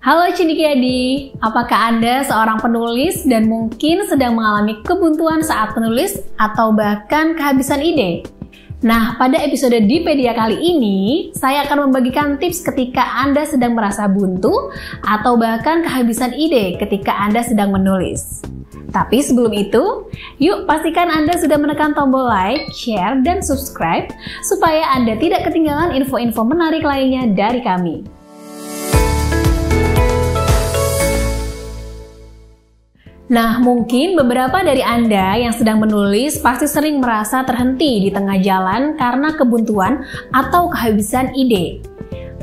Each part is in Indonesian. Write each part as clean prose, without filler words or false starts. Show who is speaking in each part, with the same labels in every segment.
Speaker 1: Halo Cendekiadi, apakah Anda seorang penulis dan mungkin sedang mengalami kebuntuan saat menulis atau bahkan kehabisan ide? Nah, pada episode Dipedia kali ini, saya akan membagikan tips ketika Anda sedang merasa buntu atau bahkan kehabisan ide ketika Anda sedang menulis. Tapi sebelum itu, yuk pastikan Anda sudah menekan tombol like, share, dan subscribe supaya Anda tidak ketinggalan info-info menarik lainnya dari kami. Nah, mungkin beberapa dari Anda yang sedang menulis pasti sering merasa terhenti di tengah jalan karena kebuntuan atau kehabisan ide,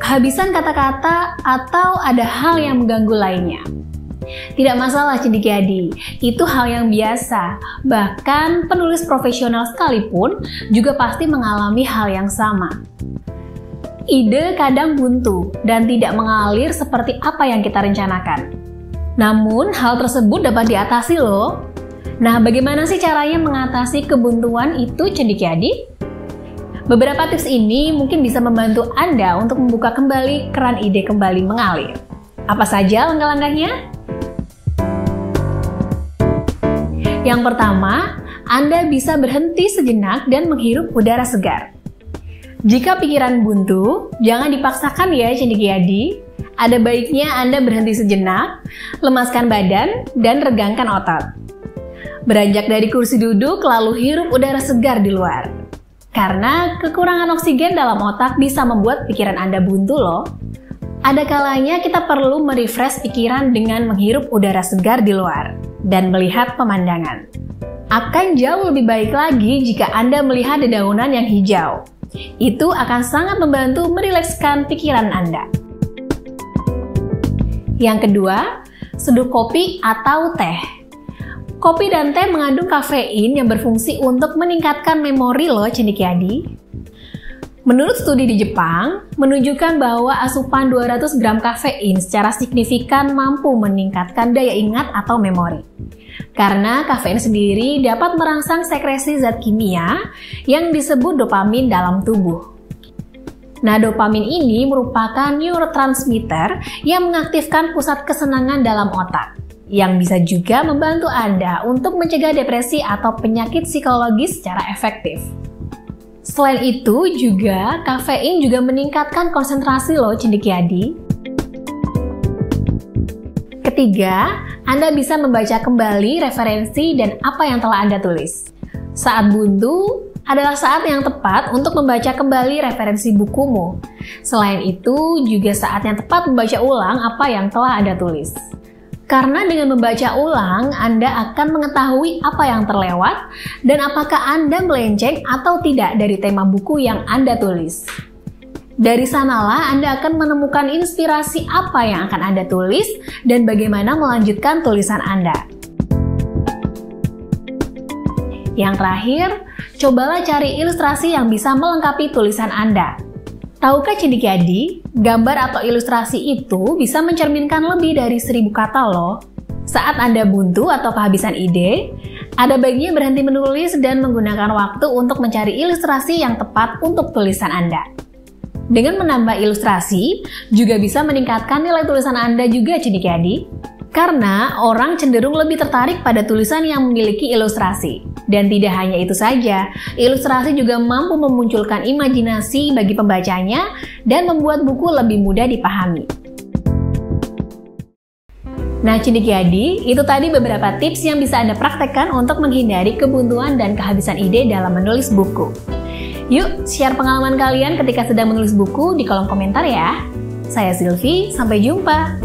Speaker 1: kehabisan kata-kata, atau ada hal yang mengganggu lainnya. Tidak masalah Cendekiadi, itu hal yang biasa. Bahkan penulis profesional sekalipun juga pasti mengalami hal yang sama. Ide kadang buntu dan tidak mengalir seperti apa yang kita rencanakan. Namun, hal tersebut dapat diatasi loh. Nah, bagaimana sih caranya mengatasi kebuntuan itu, Cendekiadi? Beberapa tips ini mungkin bisa membantu Anda untuk membuka kembali keran ide kembali mengalir. Apa saja langkah-langkahnya? Yang pertama, Anda bisa berhenti sejenak dan menghirup udara segar. Jika pikiran buntu, jangan dipaksakan ya, Cendekiadi. Ada baiknya Anda berhenti sejenak, lemaskan badan, dan regangkan otot. Beranjak dari kursi duduk, lalu hirup udara segar di luar. Karena kekurangan oksigen dalam otak bisa membuat pikiran Anda buntu loh. Ada kalanya kita perlu merefresh pikiran dengan menghirup udara segar di luar dan melihat pemandangan. Akan jauh lebih baik lagi jika Anda melihat dedaunan yang hijau. Itu akan sangat membantu merilekskan pikiran Anda. Yang kedua, seduh kopi atau teh. Kopi dan teh mengandung kafein yang berfungsi untuk meningkatkan memori loh Cendekiadi. Menurut studi di Jepang, menunjukkan bahwa asupan 200 gram kafein secara signifikan mampu meningkatkan daya ingat atau memori. Karena kafein sendiri dapat merangsang sekresi zat kimia yang disebut dopamin dalam tubuh. Nah, dopamin ini merupakan neurotransmitter yang mengaktifkan pusat kesenangan dalam otak, yang bisa juga membantu Anda untuk mencegah depresi atau penyakit psikologis secara efektif. Selain itu juga, kafein juga meningkatkan konsentrasi loh Cendekiadi. Ketiga, Anda bisa membaca kembali referensi dan apa yang telah Anda tulis. Saat buntu, adalah saat yang tepat untuk membaca kembali referensi bukumu. Selain itu, juga saat yang tepat membaca ulang apa yang telah Anda tulis. Karena dengan membaca ulang, Anda akan mengetahui apa yang terlewat dan apakah Anda melenceng atau tidak dari tema buku yang Anda tulis. Dari sanalah Anda akan menemukan inspirasi apa yang akan Anda tulis dan bagaimana melanjutkan tulisan Anda. Yang terakhir, cobalah cari ilustrasi yang bisa melengkapi tulisan Anda. Tahukah Cendekiadi, gambar atau ilustrasi itu bisa mencerminkan lebih dari 1000 kata loh. Saat Anda buntu atau kehabisan ide, ada baiknya berhenti menulis dan menggunakan waktu untuk mencari ilustrasi yang tepat untuk tulisan Anda. Dengan menambah ilustrasi, juga bisa meningkatkan nilai tulisan Anda juga Cendekiadi. Karena orang cenderung lebih tertarik pada tulisan yang memiliki ilustrasi. Dan tidak hanya itu saja, ilustrasi juga mampu memunculkan imajinasi bagi pembacanya dan membuat buku lebih mudah dipahami. Nah Cendekiadi, itu tadi beberapa tips yang bisa Anda praktekkan untuk menghindari kebuntuan dan kehabisan ide dalam menulis buku. Yuk, share pengalaman kalian ketika sedang menulis buku di kolom komentar ya. Saya Sylvie, sampai jumpa!